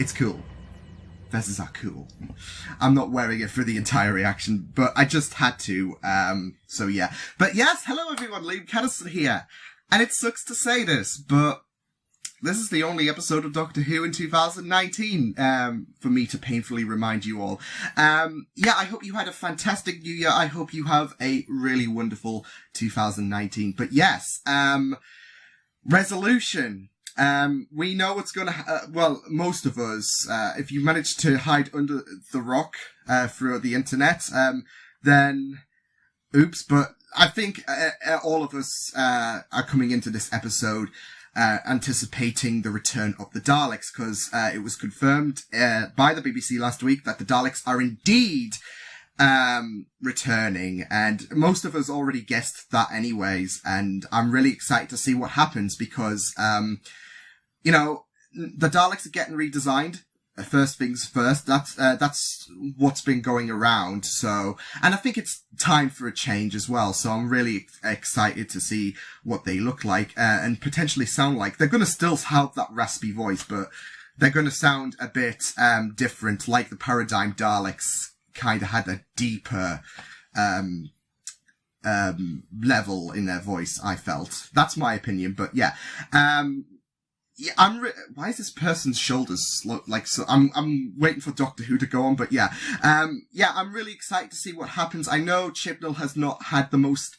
It's cool. Fezzes are cool. I'm not wearing it for the entire reaction, but I just had to, so yeah. But yes, hello everyone, Liam Catterson here. And it sucks to say this, but this is the only episode of Doctor Who in 2019, for me to painfully remind you all. Yeah, I hope you had a fantastic new year. I hope you have a really wonderful 2019. But yes, resolution. We know what's gonna, well, most of us, if you manage to hide under the rock, through the internet, then, oops, but I think, all of us, are coming into this episode, anticipating the return of the Daleks, because, it was confirmed, by the BBC last week that the Daleks are indeed, returning, and most of us already guessed that anyways, and I'm really excited to see what happens because, you know, the Daleks are getting redesigned. First things first, that's what's been going around, so, and I think it's time for a change as well, so I'm really excited to see what they look like, and potentially sound like. They're gonna still have that raspy voice, but they're gonna sound a bit, different, like the Paradigm Daleks kind of had a deeper, level in their voice, I felt. That's my opinion, but yeah. Yeah, why is this person's shoulders like so? I'm waiting for Doctor Who to go on, but yeah. Yeah, I'm really excited to see what happens. I know Chibnall has not had the most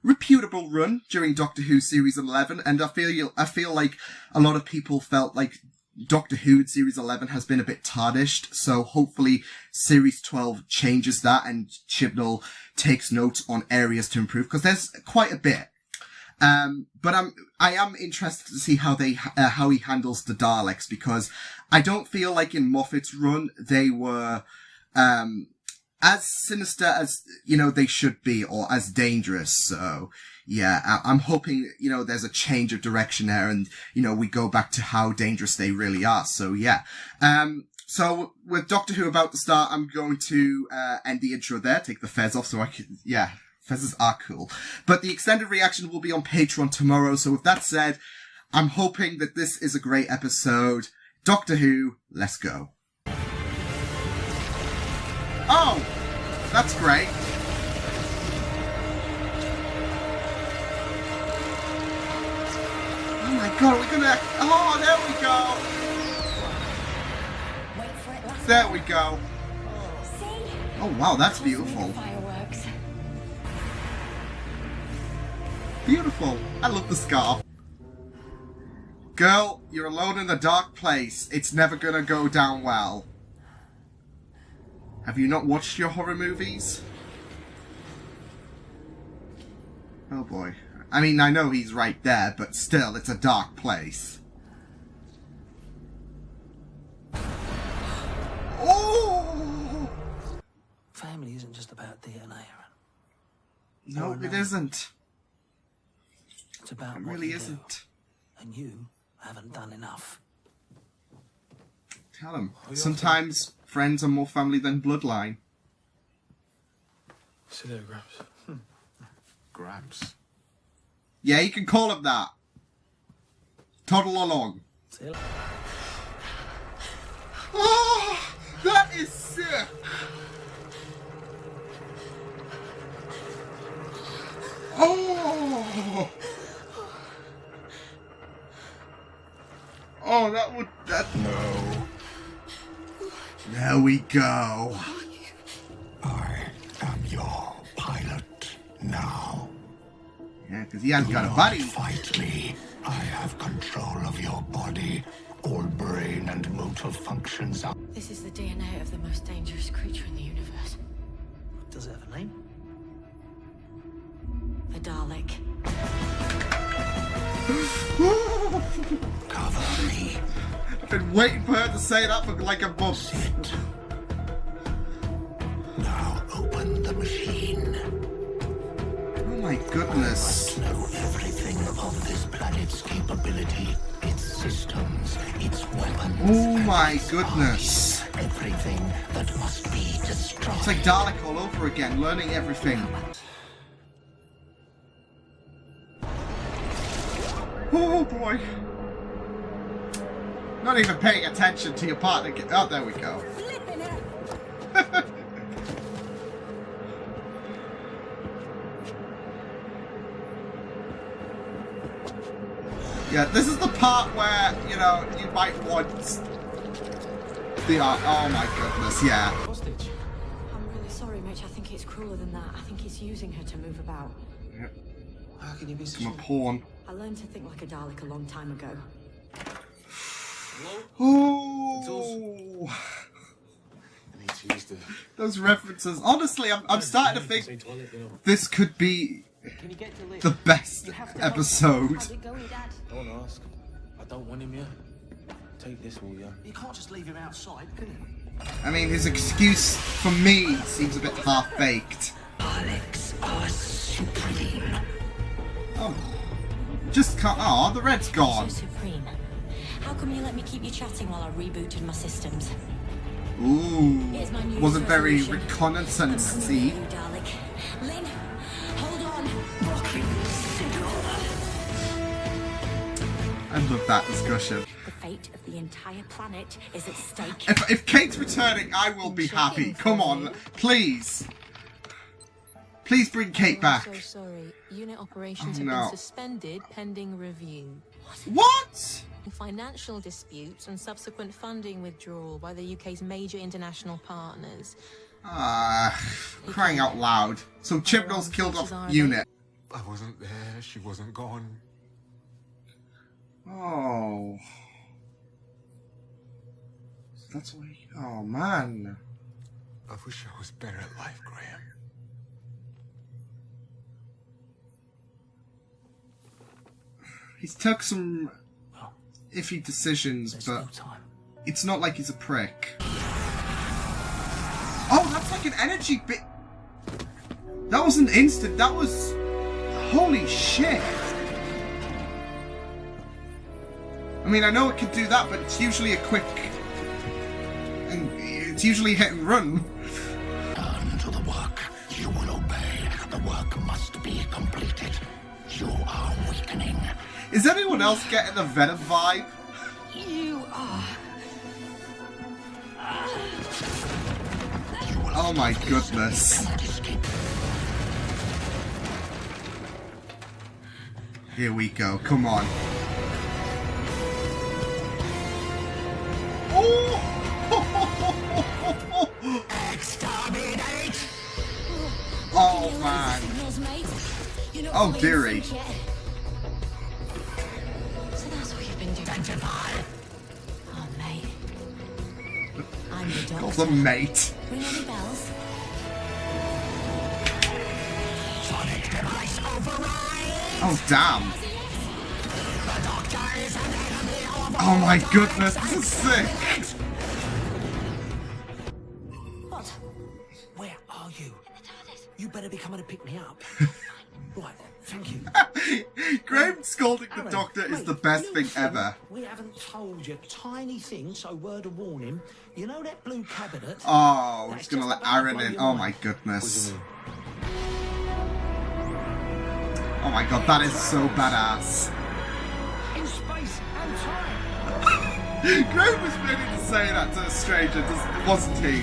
reputable run during Doctor Who Series 11, and I feel like a lot of people felt like Doctor Who in Series 11 has been a bit tarnished, so hopefully Series 12 changes that and Chibnall takes notes on areas to improve, because there's quite a bit. But I am interested to see how he handles the Daleks, because I don't feel like in Moffat's run they were, as sinister as, you know, they should be, or as dangerous. So, yeah, I'm hoping, you know, there's a change of direction there and, you know, we go back to how dangerous they really are. So, yeah. So with Doctor Who about to start, I'm going to, end the intro there, take the fez off so I can, yeah. Fezzes are cool. But the extended reaction will be on Patreon tomorrow, so with that said, I'm hoping that this is a great episode. Doctor Who, let's go. Oh! That's great. Oh my god, we're gonna... Oh, there we go! Wait for it, there we go. See? Oh wow, that's beautiful. Beautiful. I love the scarf. Girl, you're alone in a dark place. It's never gonna go down well. Have you not watched your horror movies? Oh boy. I mean, I know he's right there, but still, it's a dark place. Oh! Family isn't just about DNA, Aaron. No, it isn't. It's about it what really you isn't. Do. And you haven't done enough. Tell him. Sometimes friends are more family than bloodline. Sit there, Gramps. Gramps. Yeah, you can call him that. Toddle along. Oh, that is sick. Oh. Oh, no. There we go. I am your pilot now. Yeah, because he hasn't got a buddy. Fight me. I have control of your body. All brain and motor functions are... This is the DNA of the most dangerous creature in the universe. Does it have a name? The Dalek. Cover me. I've been waiting for her to say that for like a month. Sit. Now open the machine. Oh my goodness. I must know everything of this planet's capability, its systems, its weapons. Oh my its goodness. armies, everything that must be destroyed. It's like Dalek all over again, learning everything. Oh boy. Not even paying attention to your partner. Oh, there we go. Yeah, this is the part where, you know, you might want the art. Oh my goodness, yeah. Hostage. I'm really sorry, Mitch. I think it's crueler than that. I think it's using her to move about. Yep. How can you be I'm a pawn. I learned to think like a Dalek a long time ago. Ooh. I need to use the... Those references. Honestly, I'm starting to think this could be Can you get to Liam? the best episode. How's it going, Dad? Don't ask. I don't want him here. Take this, will ya? You can't just leave him outside, can you? I mean, his excuse for me seems a bit half-baked. Daleks are supreme. Oh. Just can't... Oh, the red's gone. So supreme. How come you let me keep you chatting while I rebooted my systems? Ooh. Here's my New Wasn't Year's very resolution. reconnaissance-y. I'm coming with you, Dalek. Lynn, hold on. Blocking signal. I love that discussion. The fate of the entire planet is at stake. If Kate's returning, I will be happy. Come on, please. Please bring Kate back. I'm so sorry. Unit operations Oh, have no. been suspended pending review. What? Financial disputes and subsequent funding withdrawal by the UK's major international partners. Crying out loud. So Chibnall's killed off unit. I wasn't there. She wasn't gone. Oh. That's why... Oh, man. I wish I was better at life, Graham. He's took some iffy decisions, There's but still time. it's not like he's a prick. Oh, that's like an energy bit. That was an instant. That was... Holy shit. I mean, I know it could do that, but it's usually a quick... And it's usually hit and run. Turn to the work. You will obey. The work must be completed. You are weakening. Is anyone else getting the Venom vibe? You are. Oh my goodness. Cannot escape. Here we go. Come on. Oh! Exterminate! Oh man. Oh dearie. So that's what you've been doing. Identify! Oh, mate. I'm the Calls doctor. him mate. Ring any bells? Sonic device override! Oh damn. The doctor is an enemy of Oh my goodness. This is sick. What? Where are you? You better be coming to pick me up. Right, thank you. Graham scolding the Aaron, doctor is mate, the best you thing think ever. We haven't told you tiny thing, so word of warning. You know that blue cabinet? Oh, That's he's gonna just let about to Aaron blow in. your Oh mind. my goodness. What Oh my god, that is so badass. In space and time. Graham was ready to say that to a stranger, wasn't he?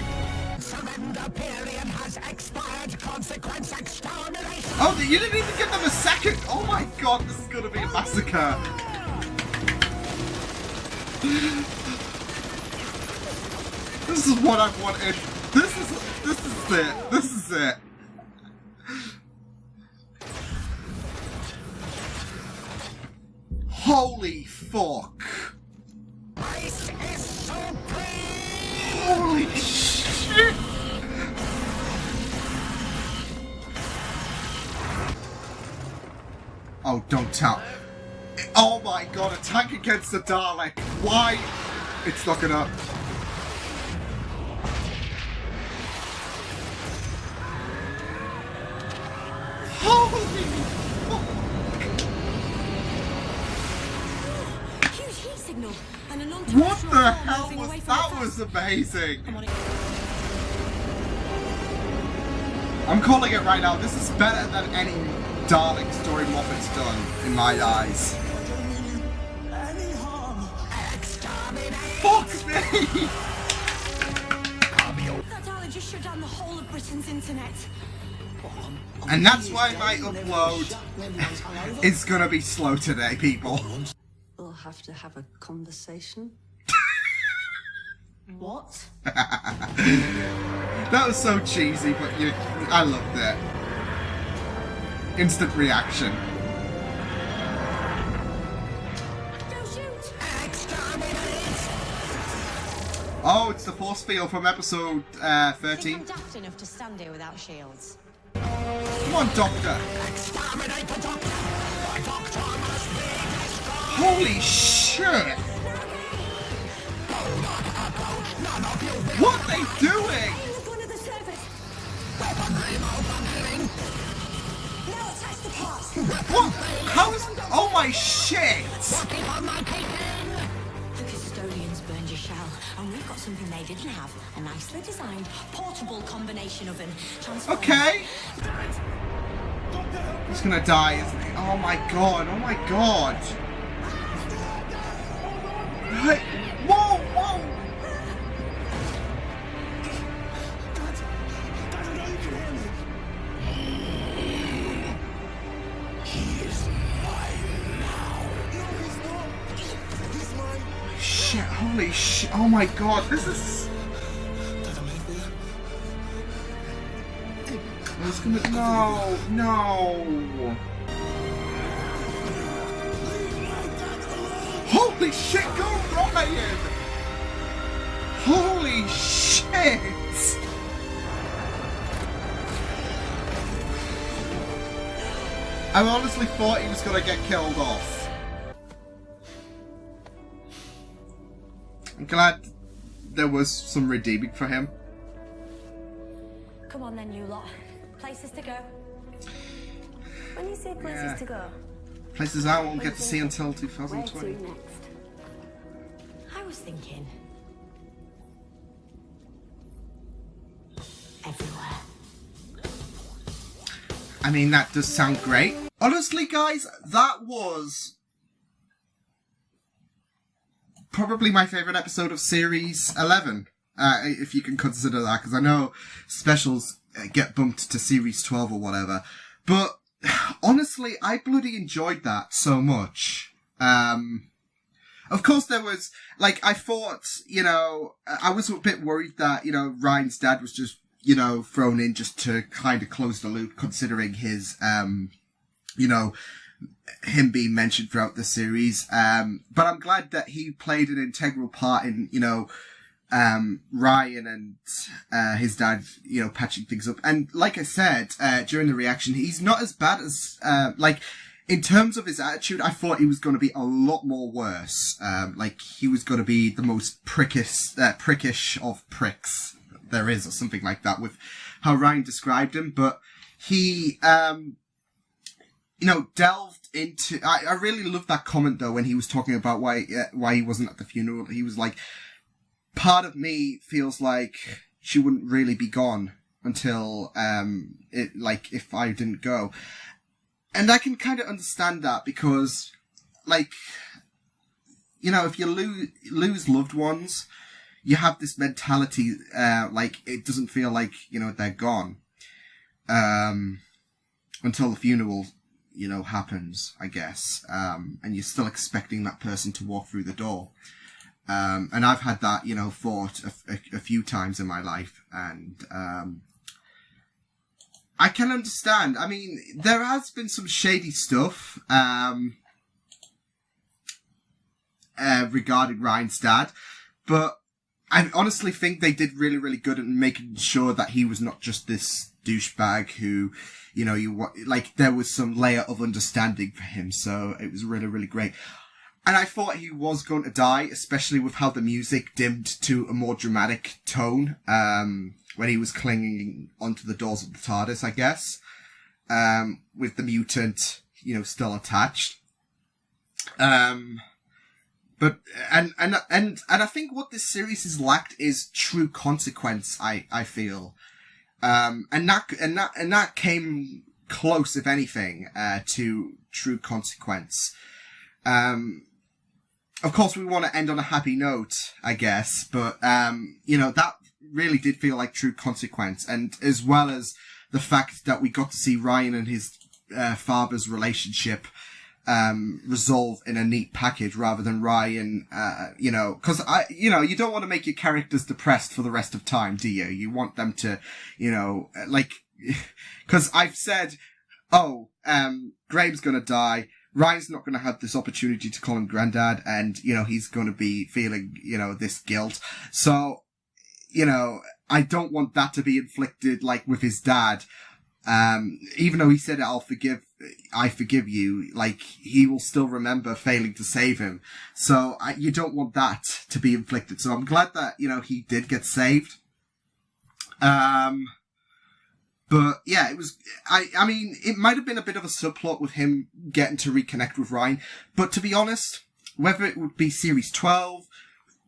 Surrender period has expired. Consequence extermination! Oh, you didn't even give them a second! Oh my god, this is gonna be a massacre! This is what I wanted. This is it. This is it. Holy fuck. Ice is supreme! Holy shit. Oh, don't tell. Oh my god, a tank against the Dalek. Why? It's not gonna... Holy fuck. Huge heat signal and a What non-terrestrial the form hell moving away was from that? the Was amazing. I'm on it. I'm calling it right now. This is better than any Dalek story Moffat's done, in my eyes. Any harm? Exterminate! Fuck me! That Dalek just shut down the whole of Britain's internet. And that's why my upload is gonna be slow today, people. We'll have to have a conversation. What? That was so cheesy, but I loved it. Instant reaction. Don't shoot! Oh, it's the force field from episode I think 13. I'm daft enough to stand here without shields. Come on, Doctor. Holy shit! What are they doing? They've gone to the surface. Now attach the parts. What? How is... Oh my shit! The custodians burned your shell, and we've got something they didn't have. A nicely designed, portable combination oven. Transformed. Okay. He's gonna die, isn't he? Oh my god, oh my god. Hey, whoa, whoa. Shit, holy shit, oh my god, this is... It's gonna... No. Holy shit, go Ryan! Holy shit! I honestly thought he was gonna get killed off. I'm glad there was some redeeming for him. Come on then, you lot. Places to go. When you say places to go, Places I won't get to see until where to 2020. next? I was thinking. Everywhere. I mean, that does sound great. Honestly, guys, that was probably my favourite episode of Series 11, if you can consider that, because I know specials get bumped to Series 12 or whatever, but honestly, I bloody enjoyed that so much. Of course there was, like, I thought, you know, I was a bit worried that, you know, Ryan's dad was just, you know, thrown in just to kind of close the loop, considering his, you know, him being mentioned throughout the series. But I'm glad that he played an integral part in, you know, Ryan and his dad, you know, patching things up. And like I said, during the reaction, he's not as bad as, like, in terms of his attitude, I thought he was going to be a lot more worse. Like, he was going to be the most prickish of pricks there is, or something like that, with how Ryan described him. But he, you know, delved into... I really loved that comment, though, when he was talking about why he wasn't at the funeral. He was like, part of me feels like she wouldn't really be gone until, if I didn't go. And I can kind of understand that because, like, you know, if you lose loved ones, you have this mentality, like, it doesn't feel like, you know, they're gone, until the funeral, you know, happens, I guess. And you're still expecting that person to walk through the door. And I've had that, you know, thought a few times in my life, and, I can understand. I mean, there has been some shady stuff, regarding Ryan's dad, but I honestly think they did really, really good at making sure that he was not just this douchebag who, you know, there was some layer of understanding for him, so it was really, really great. And I thought he was going to die, especially with how the music dimmed to a more dramatic tone, when he was clinging onto the doors of the TARDIS, I guess, with the mutant, you know, still attached. But I think what this series has lacked is true consequence, I feel. And that came close, if anything, to true consequence. of course, we want to end on a happy note, I guess, but, that really did feel like true consequence, and as well as the fact that we got to see Ryan and his father's relationship resolve in a neat package rather than Ryan, because you don't want to make your characters depressed for the rest of time, do you? You want them to, because I've said, Graham's gonna die, Ryan's not gonna have this opportunity to call him Grandad, and, he's gonna be feeling, this guilt. So, I don't want that to be inflicted, like, with his dad. Even though he said, I forgive you, like, he will still remember failing to save him. So, you don't want that to be inflicted. So I'm glad that, he did get saved. But yeah, it was, I mean, it might have been a bit of a subplot with him getting to reconnect with Ryan. But to be honest, whether it would be Series 12,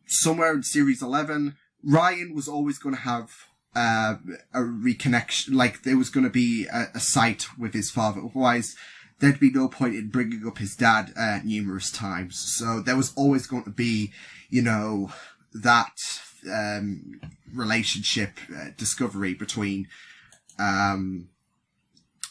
somewhere in Series 11, Ryan was always going to have a reconnection, like there was going to be a sight with his father. Otherwise, there'd be no point in bringing up his dad numerous times. So there was always going to be, that relationship discovery between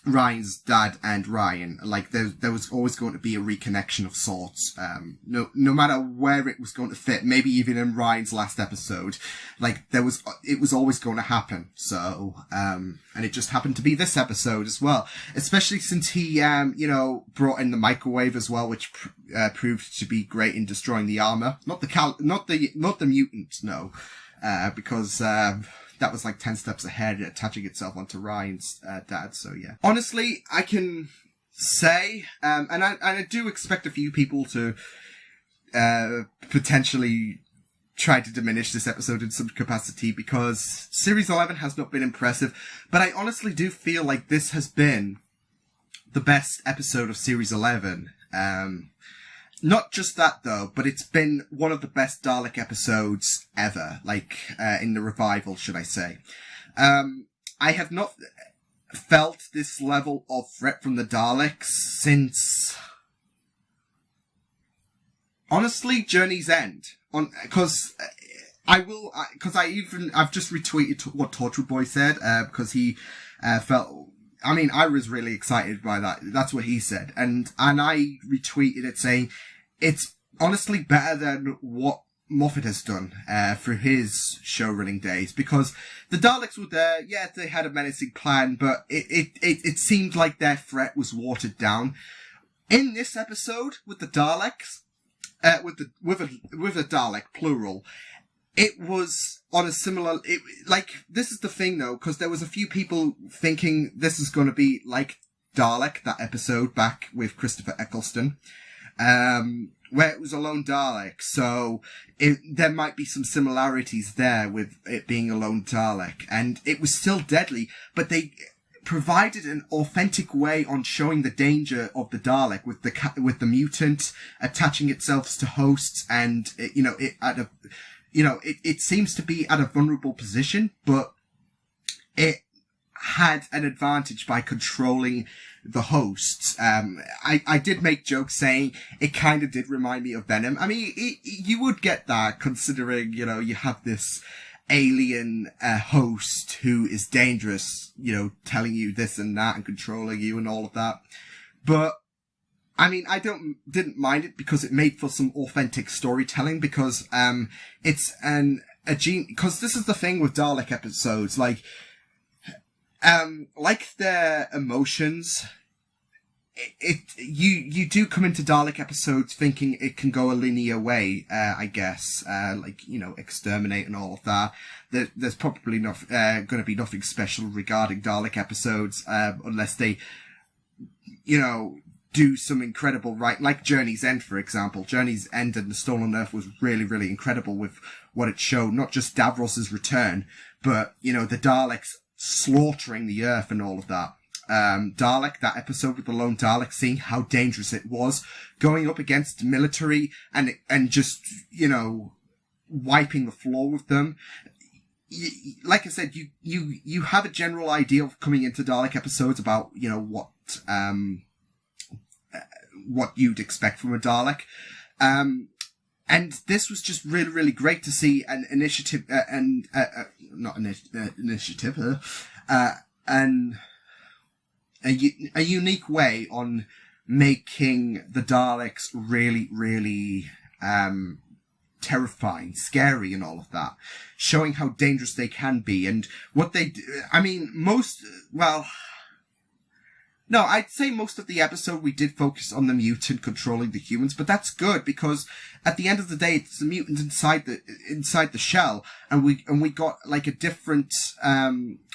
Ryan's dad and Ryan. Like there was always going to be a reconnection of sorts. No matter where it was going to fit, maybe even in Ryan's last episode, like it was always going to happen. So, and it just happened to be this episode as well, especially since he, brought in the microwave as well, which, proved to be great in destroying the armor. Not the mutant, no, because, that was like 10 steps ahead, attaching itself onto Ryan's dad. So yeah, honestly, I can say, and I do expect a few people to potentially try to diminish this episode in some capacity, because Series 11 has not been impressive. But I honestly do feel like this has been the best episode of Series 11. Not just that though, but it's been one of the best Dalek episodes ever, like, in the revival, should I say. I have not felt this level of threat from the Daleks since, honestly, Journey's End. Because I've just retweeted what Torchwood Boy said, because he, I was really excited by that. That's what he said. And I retweeted it saying, it's honestly better than what Moffat has done, through his show running days, because the Daleks were there. Yeah, they had a menacing plan, but it seemed like their threat was watered down. In this episode, with the Daleks, with a Dalek, plural, it was on a similar, this is the thing though, because there was a few people thinking this is going to be like Dalek, that episode back with Christopher Eccleston, where it was a lone Dalek. So there might be some similarities there with it being a lone Dalek, and it was still deadly, but they provided an authentic way on showing the danger of the Dalek with the mutant attaching itself to hosts, and it seems to be at a vulnerable position, but it had an advantage by controlling the hosts. I did make jokes saying it kind of did remind me of Venom. I mean, you would get that considering, you have this alien host who is dangerous, telling you this and that and controlling you and all of that. But I mean, I didn't mind it because it made for some authentic storytelling, because it's because this is the thing with Dalek episodes, like their emotions, you do come into Dalek episodes thinking it can go a linear way, I guess, exterminate and all of that. There's probably not going to be nothing special regarding Dalek episodes, unless they, do some incredible, like Journey's End, for example. Journey's End and The Stolen Earth was really, really incredible with what it showed. Not just Davros's return, but, the Daleks slaughtering the Earth and all of that. Dalek, that episode with the lone Dalek, seeing how dangerous it was, going up against military and just, wiping the floor with them. Like I said, you have a general idea of coming into Dalek episodes about, what you'd expect from a Dalek. And this was just really, really great to see an initiative, a unique way on making the Daleks really, really, terrifying, scary and all of that. Showing how dangerous they can be and what they do. I mean, I'd say most of the episode we did focus on the mutant controlling the humans, but that's good because at the end of the day, it's the mutant inside the shell, and we got like a different,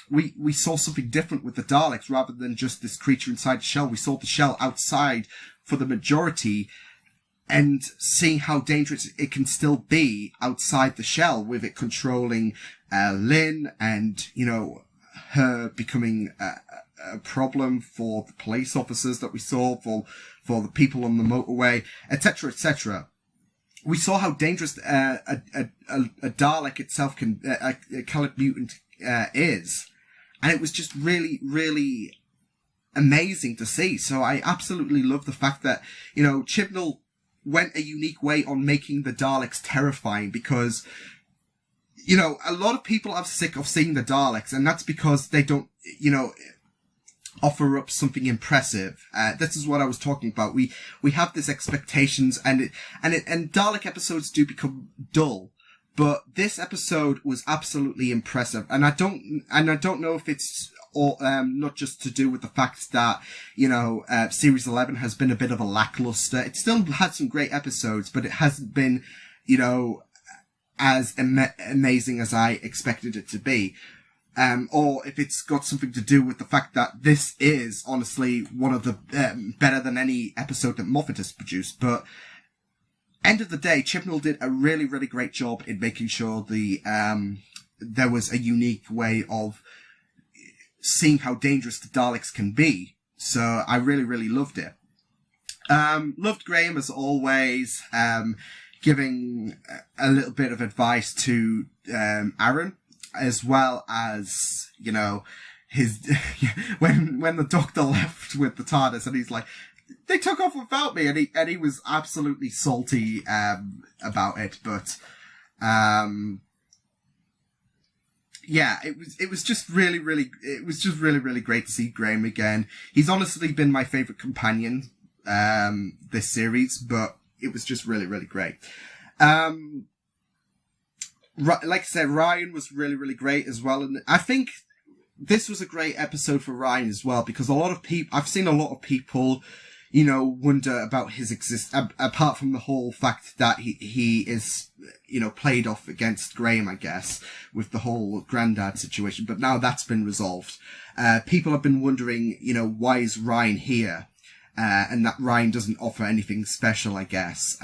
we saw something different with the Daleks rather than just this creature inside the shell. We saw the shell outside for the majority, and seeing how dangerous it can still be outside the shell with it controlling Lynn and, you know, her becoming a problem for the police officers that we saw, for the people on the motorway, etc., etc. We saw how dangerous a Dalek itself can, a colored mutant is. And it was just really, really amazing to see. So I absolutely love the fact that, you know, Chibnall went a unique way on making the Daleks terrifying because, you know, a lot of people are sick of seeing the Daleks, and that's because they don't, you know, offer up something impressive. This is what I was talking about. We have these expectations, and Dalek episodes do become dull. But this episode was absolutely impressive, and I don't know if it's not just to do with the fact that, you know, Series 11 has been a bit of a lackluster. It still had some great episodes, but it hasn't been, you know, as amazing as I expected it to be. Or if it's got something to do with the fact that this is honestly one of the better than any episode that Moffat has produced. But end of the day, Chibnall did a really, really great job in making sure there was a unique way of seeing how dangerous the Daleks can be. So I really, really loved it. Loved Graham as always, giving a little bit of advice to Aaron, as well as, you know, his when the Doctor left with the TARDIS, and he's like, they took off without me, and he was absolutely salty about it. But yeah, it was just really, really great to see Graham again. He's honestly been my favourite companion this series, but it was just really, really great. Like I said, Ryan was really, really great as well, and I think this was a great episode for Ryan as well, because I've seen a lot of people, you know, wonder about his apart from the whole fact that he is, you know, played off against Graham, I guess, with the whole granddad situation, but now that's been resolved. People have been wondering, you know, why is Ryan here? And that Ryan doesn't offer anything special, I guess.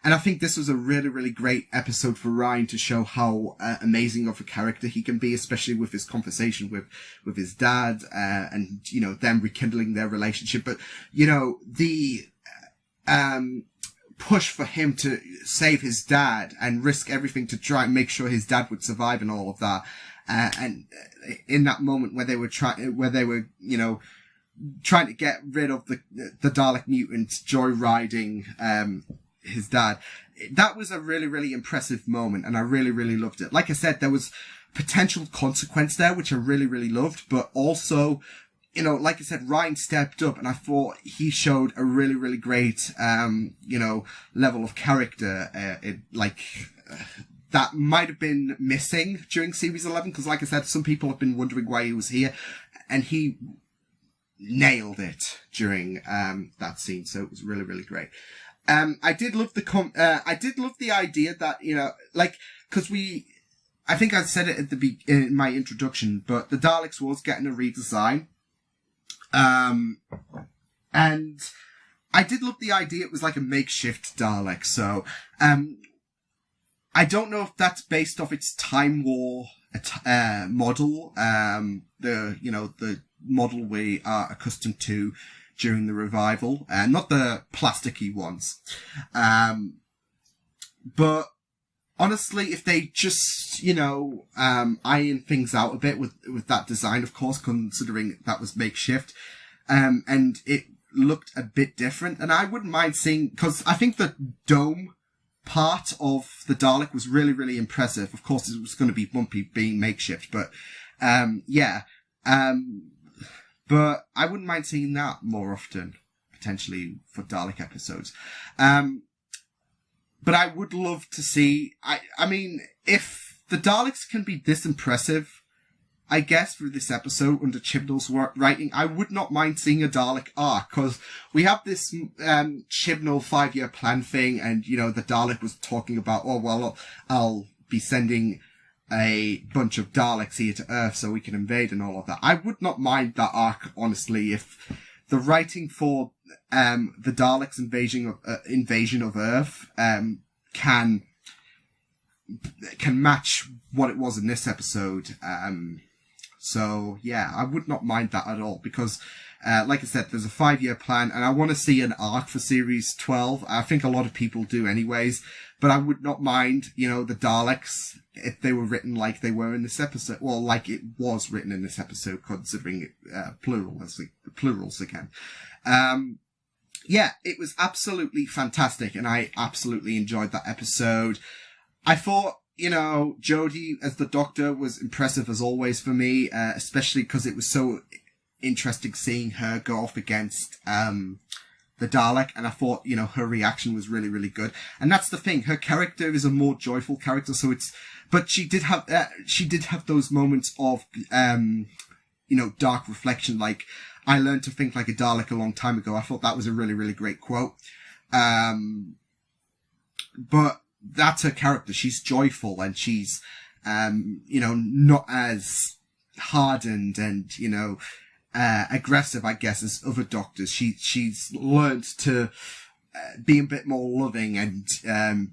And I think this was a really, really great episode for Ryan to show how amazing of a character he can be, especially with his conversation with his dad, and, you know, them rekindling their relationship. But, you know, the push for him to save his dad and risk everything to try and make sure his dad would survive and all of that. And in that moment where they were you know, trying to get rid of the Dalek mutant joyriding, his dad. That was a really, really impressive moment, and I really, really loved it. Like I said, there was potential consequence there, which I really, really loved, but also, you know, like I said, Ryan stepped up, and I thought he showed a really, really great, you know, level of character, that might have been missing during Series 11, because like I said, some people have been wondering why he was here, and he nailed it during, that scene, so it was really, really great. I did love the idea that, you know, like, cause I think I said it in my introduction, but the Daleks was getting a redesign. And I did love the idea it was like a makeshift Dalek, so, I don't know if that's based off its Time War, model, the model we are accustomed to during the revival, and not the plasticky ones. But honestly, if they just, you know, iron things out a bit with that design, of course, considering that was makeshift, and it looked a bit different, and I wouldn't mind seeing, because I think the dome part of the Dalek was really, really impressive. Of course, it was going to be bumpy being makeshift, but yeah. But I wouldn't mind seeing that more often, potentially, for Dalek episodes. But I would love to see... I mean, if the Daleks can be this impressive, I guess, for this episode under Chibnall's writing, I would not mind seeing a Dalek arc, because we have this Chibnall 5-year plan thing, and, you know, the Dalek was talking about, oh, well, I'll be sending a bunch of Daleks here to Earth so we can invade and all of that. I would not mind that arc, honestly, if the writing for the Daleks invasion of Earth can match what it was in this episode. So, yeah, I would not mind that at all, because, like I said, there's a 5-year plan, and I want to see an arc for Series 12. I think a lot of people do anyways, but I would not mind, you know, the Daleks, if they were written like they were in this episode, well, like it was written in this episode, considering it plurals again. Yeah, it was absolutely fantastic, and I absolutely enjoyed that episode. I thought, you know, Jodie as the Doctor was impressive as always for me, especially because it was so interesting seeing her go off against the Dalek, and I thought, you know, her reaction was really, really good. And that's the thing, her character is a more joyful character, so but she did have those moments of, you know, dark reflection, like, I learned to think like a Dalek a long time ago. I thought that was a really, really great quote. But that's her character. She's joyful, and she's, you know, not as hardened and, you know, aggressive, I guess, as other Doctors. She's learned to be a bit more loving and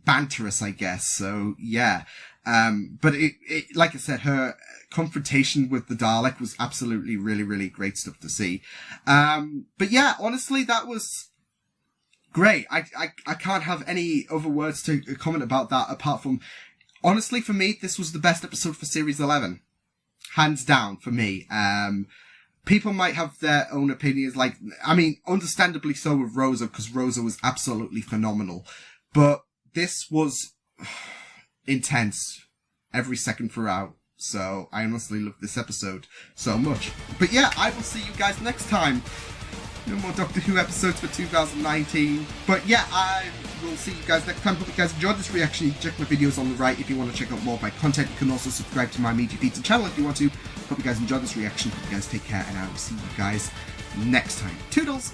banterous, I guess. So, yeah. But it, like I said, her confrontation with the Dalek was absolutely really, really great stuff to see. But yeah, honestly, that was great. I can't have any other words to comment about that apart from, honestly, for me, this was the best episode for Series 11. Hands down, for me. People might have their own opinions, like, I mean, understandably so with Rosa, because Rosa was absolutely phenomenal. But this was intense every second throughout. So I honestly love this episode so much. But yeah, I will see you guys next time. No more Doctor Who episodes for 2019. But yeah, I will see you guys next time. Hope you guys enjoyed this reaction. You can check my videos on the right if you want to check out more of my content. You can also subscribe to my media feeds and channel if you want to. Hope you guys enjoyed this reaction. Hope you guys take care, and I will see you guys next time. Toodles!